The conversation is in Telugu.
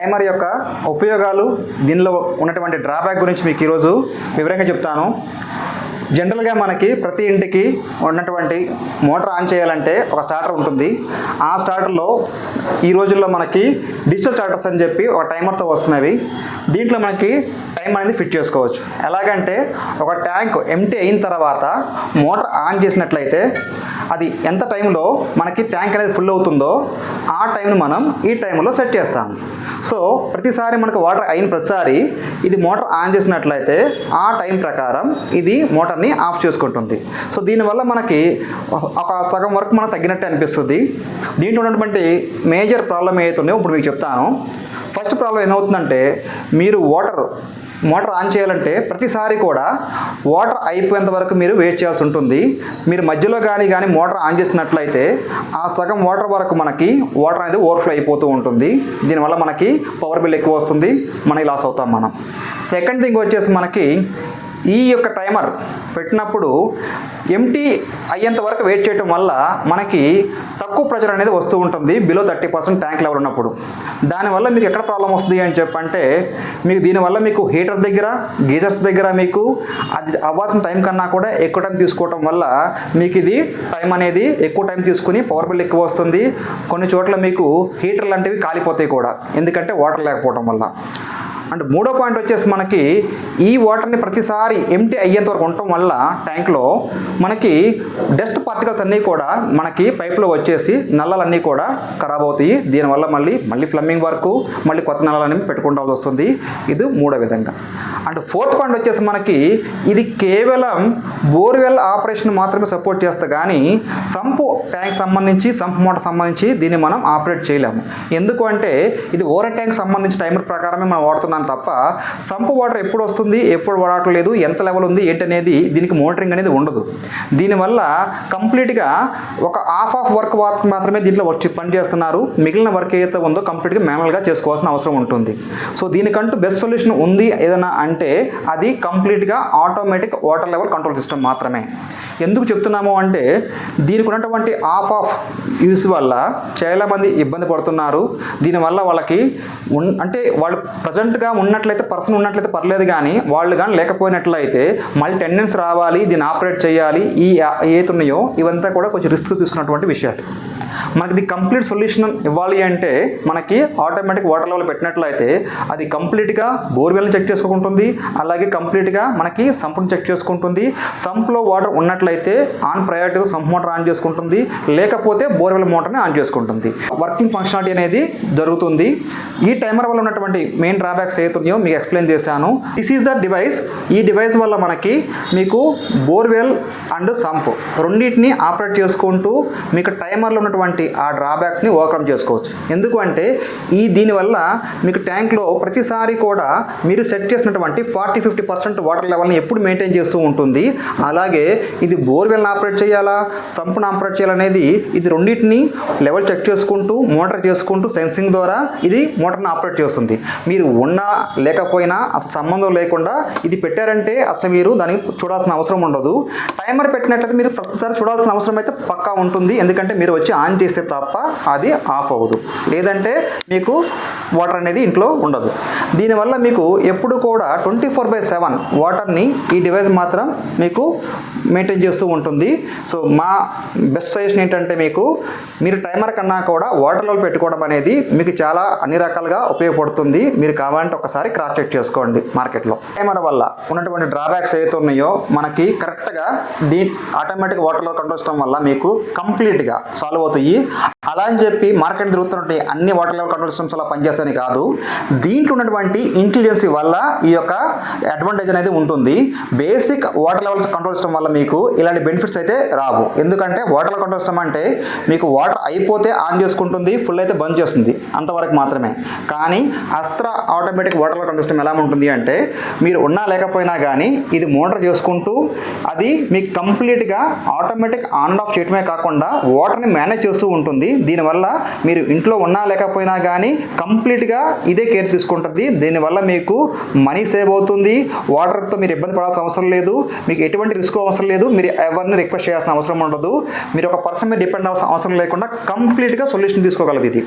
టైమర్ యొక్క ఉపయోగాలు, దీనిలో ఉన్నటువంటి డ్రాబ్యాక్ గురించి మీకు ఈరోజు వివరంగా చెప్తాను. జనరల్గా మనకి ప్రతి ఇంటికి ఉన్నటువంటి మోటార్ ఆన్ చేయాలంటే ఒక స్టార్టర్ ఉంటుంది. ఆ స్టార్టర్లో ఈ రోజుల్లో మనకి డిజిటల్ స్టార్టర్స్ అని చెప్పి ఒక టైమర్తో వస్తున్నవి. దీంట్లో మనకి టైం అనేది ఫిట్ చేసుకోవచ్చు. ఎలాగంటే ఒక ట్యాంక్ ఎంటీ అయిన తర్వాత మోటార్ ఆన్ చేసినట్లయితే అది ఎంత టైంలో మనకి ట్యాంక్ అనేది ఫుల్ అవుతుందో ఆ టైంని మనం ఈ టైంలో సెట్ చేస్తాం. సో ప్రతిసారి మనకు వాటర్ అయిన ప్రతిసారి ఇది మోటార్ ఆన్ చేసినట్లయితే ఆ టైం ప్రకారం ఇది మోటార్ని ఆఫ్ చేసుకుంటుంది. సో దీనివల్ల మనకి ఒక సగం వరకు మనకు తగ్గినట్టు అనిపిస్తుంది. దీంట్లో ఉన్నటువంటి మేజర్ ప్రాబ్లం ఏదైతుందో ఇప్పుడు మీకు చెప్తాను. ఫస్ట్ ప్రాబ్లం ఏమవుతుందంటే, మీరు మోటార్ ఆన్ చేయాలంటే ప్రతిసారి కూడా వాటర్ అయిపోయేంత వరకు మీరు వెయిట్ చేయాల్సి ఉంటుంది. మీరు మధ్యలో కానీ మోటార్ ఆన్ చేసినట్లయితే ఆ సగం వాటర్ వరకు మనకి వాటర్ అనేది ఓవర్ఫ్లో అయిపోతూ ఉంటుంది. దీనివల్ల మనకి పవర్ బిల్ ఎక్కువ వస్తుంది, మనకి లాస్ అవుతాం మనం. సెకండ్ థింగ్ వచ్చేసి మనకి ఈ యొక్క టైమర్ పెట్టినప్పుడు ఎంటీ అయ్యేంత వరకు వెయిట్ చేయడం వల్ల మనకి తక్కువ ప్రెషర్ అనేది వస్తూ ఉంటుంది బిలో 30% ట్యాంక్ లెవెల్ ఉన్నప్పుడు. దానివల్ల మీకు ఎక్కడ ప్రాబ్లం వస్తుంది అని చెప్పంటే, మీకు దీనివల్ల మీకు హీటర్ దగ్గర, గీజర్స్ దగ్గర మీకు అది అవ్వాల్సిన టైం కన్నా కూడా ఎక్కువ టైం తీసుకోవడం వల్ల మీకు ఇది టైం అనేది ఎక్కువ టైం తీసుకుని పవర్ బిల్ ఎక్కువ వస్తుంది. కొన్ని చోట్ల మీకు హీటర్ లాంటివి కాలిపోతాయి కూడా, ఎందుకంటే వాటర్ లేకపోవడం వల్ల. అండ్ మూడో పాయింట్ వచ్చేసి మనకి ఈ వాటర్ని ప్రతిసారి ఎంటీ అయ్యేంత వరకు ఉండటం వల్ల ట్యాంక్లో మనకి డస్ట్ పార్టికల్స్ అన్నీ కూడా మనకి పైప్లో వచ్చేసి నల్లలన్నీ కూడా ఖరాబ్ అవుతాయి. దీనివల్ల మళ్ళీ ఫ్లమ్మింగ్ వరకు మళ్ళీ కొత్త నల్లలన్నీ పెట్టుకోవాల్సి వస్తుంది. ఇది మూడో విధంగా. అండ్ ఫోర్త్ పాయింట్ వచ్చేసి మనకి ఇది కేవలం బోర్వెల్ ఆపరేషన్ మాత్రమే సపోర్ట్ చేస్తే కానీ సంపు ట్యాంక్ సంబంధించి, సంపు మోటార్ సంబంధించి దీన్ని మనం ఆపరేట్ చేయలేము. ఎందుకు అంటే ఇది ఓవర్ ట్యాంక్ సంబంధించి టైమర్ ప్రకారమే మనం వాడుతున్నాం తప్ప సంపు వాటర్ ఎప్పుడు వస్తుంది, ఎప్పుడు వాడట్లేదు, ఎంత లెవెల్ ఉంది ఏంటనేది దీనికి మోనిటరింగ్ అనేది ఉండదు. దీనివల్ల కంప్లీట్గా ఒక హాఫ్ వర్క్ మాత్రమే దీంట్లో పని చేస్తున్నారు. మిగిలిన వర్క్ ఏదైతే ఉందో కంప్లీట్గా మాన్యువల్గా చేసుకోవాల్సిన అవసరం ఉంటుంది. సో దీనికంటూ బెస్ట్ సొల్యూషన్ ఉంది ఏదైనా అంటే అది కంప్లీట్గా automatic water level control system మాత్రమే. ఎందుకు చెప్తున్నాము అంటే, దీనికి ఉన్నటువంటి ఆఫ్ యూస్ వల్ల చాలామంది ఇబ్బంది పడుతున్నారు. దీనివల్ల వాళ్ళకి అంటే వాళ్ళు ప్రజెంట్గా పర్సన్ ఉన్నట్లయితే పర్లేదు, కానీ వాళ్ళు కానీ లేకపోయినట్లయితే మళ్ళీ టెండెన్స్ రావాలి, దీన్ని ఆపరేట్ చేయాలి, ఈ ఏతున్నాయో ఇవంతా కూడా కొంచెం రిస్క్ తీసుకున్నటువంటి విషయాలు. మనకి ఇది కంప్లీట్ సొల్యూషన్ ఇవ్వాలి అంటే మనకి ఆటోమేటిక్ వాటర్ లెవెల్ పెట్టినట్లయితే అది కంప్లీట్గా బోర్వెల్ని చెక్ చేసుకుంటుంది, అలాగే కంప్లీట్గా మనకి సంపుని చెక్ చేసుకుంటుంది. సంప్లో వాటర్ ఉన్నట్లయితే ఆన్ ప్రయారిటీతో సంప్ మోటార్ ఆన్ చేసుకుంటుంది, లేకపోతే బోర్వెల్ మోటార్ని ఆన్ చేసుకుంటుంది. వర్కింగ్ ఫంక్షనాలిటీ అనేది జరుగుతుంది. ఈ టైమర్ వల్ల ఉన్నటువంటి మెయిన్ డ్రాబ్యాక్స్ ఏతున్నాయో మీకు ఎక్స్ప్లెయిన్ చేశాను. This is the device. ఈ డివైస్ వల్ల మనకి మీకు బోర్వెల్ అండ్ సంప్ రెండింటిని ఆపరేట్ చేసుకుంటూ మీకు టైమర్లో ఉన్నటువంటి ఆ డ్రాబ్యాక్స్ని ఓవర్కమ్ చేసుకోవచ్చు. ఎందుకు అంటే దీనివల్ల మీకు ట్యాంక్లో ప్రతిసారి కూడా మీరు సెట్ చేసినటువంటి 40-50% వాటర్ లెవెల్ని ఎప్పుడు మెయింటైన్ చేస్తూ ఉంటుంది. అలాగే ఇది బోర్వెల్ని ఆపరేట్ చేయాలా, సంప్ను ఆపరేట్ చేయాలనేది ఇది రెండింటిని లెవెల్ చెక్ చేసుకుంటూ మోటార్ చేసుకుంటూ సెన్సింగ్ ద్వారా ఇది మోటార్ని ఆపరేట్ చేస్తుంది. మీరు ఉన్నా లేకపోయినా అసలు సంబంధం లేకుండా ఇది పెట్టారంటే అసలు మీరు దాన్ని చూడాల్సిన అవసరం ఉండదు. టైమర్ పెట్టినట్లయితే మీరు ప్రతిసారి చూడాల్సిన అవసరం అయితే పక్కా ఉంటుంది. ఎందుకంటే మీరు వచ్చి ఆన్ చేస్తే తప్ప అది ఆఫ్ అవ్వదు, లేదంటే మీకు వాటర్ అనేది ఇంట్లో ఉండదు. దీనివల్ల మీకు ఎప్పుడు కూడా 24/7 వాటర్ని ఈ డివైస్ మాత్రం మీకు మెయింటైన్ చేస్తూ ఉంటుంది. సో మా బెస్ట్ సజెషన్ ఏంటంటే, మీరు టైమర్ కన్నా కూడా వాటర్ లెవెల్ పెట్టుకోవడం అనేది మీకు చాలా అన్ని రకాలుగా ఉపయోగపడుతుంది. మీరు కావాలంటే ఒకసారి క్రాస్ చెక్ చేసుకోండి మార్కెట్లో. టైమర్ వల్ల ఉన్నటువంటి డ్రాబ్యాక్స్ ఏవైతే ఉన్నాయో మనకి కరెక్ట్గా automatic water level control system వల్ల మీకు కంప్లీట్గా సాల్వ్ అవుతాయి. అలా అని చెప్పి మార్కెట్ తిరుగుతున్నటువంటి అన్ని వాటర్ లెవెల్ కంట్రోల్ సిస్టమ్స్ అలా పనిచేస్తాయని కాదు. దీంట్లో ఉన్నటువంటి ఇంటెలిజెన్సీ వల్ల ఈ యొక్క అడ్వాంటేజ్ అనేది ఉంటుంది. Basic water level control system వల్ల మీకు ఇలాంటి బెనిఫిట్స్ అయితే రావు. ఎందుకంటే వాటర్ లెవెల్ కంట్రోల్ సిస్టమ్ అంటే మీకు వాటర్ అయిపోతే ఆన్ చేసుకుంటుంది, ఫుల్ అయితే బంద్ చేస్తుంది, అంతవరకు మాత్రమే. కానీ Astra automatic water level control system ఎలా ఉంటుంది అంటే, మీరు ఉన్నా లేకపోయినా కానీ ఇది మోటార్ చేసుకుంటూ అది మీకు కంప్లీట్గా ఆటోమేటిక్ ఆన్ ఆఫ్ చేయడమే కాకుండా వాటర్ని మేనేజ్ చేస్తూ ఉంటుంది. దీనివల్ల మీరు ఇంట్లో ఉన్నా లేకపోయినా కానీ కంప్లీట్గా ఇదే కేర్ తీసుకుంటుంది. దీనివల్ల మీకు మనీ సేవ్ అవుతుంది. వాటర్తో మీరు ఇబ్బంది పడాల్సిన అవసరం లేదు, మీకు ఎటువంటి రిస్క్ అవసరం లేదు, మీరు ఎవరిని రిక్వెస్ట్ చేయాల్సిన అవసరం ఉండదు. మీరు ఒక పర్సన్ మీద డిపెండ్ అవ్వాల్సిన అవసరం లేకుండా కంప్లీట్గా సొల్యూషన్ తీసుకోగలదు ఇది.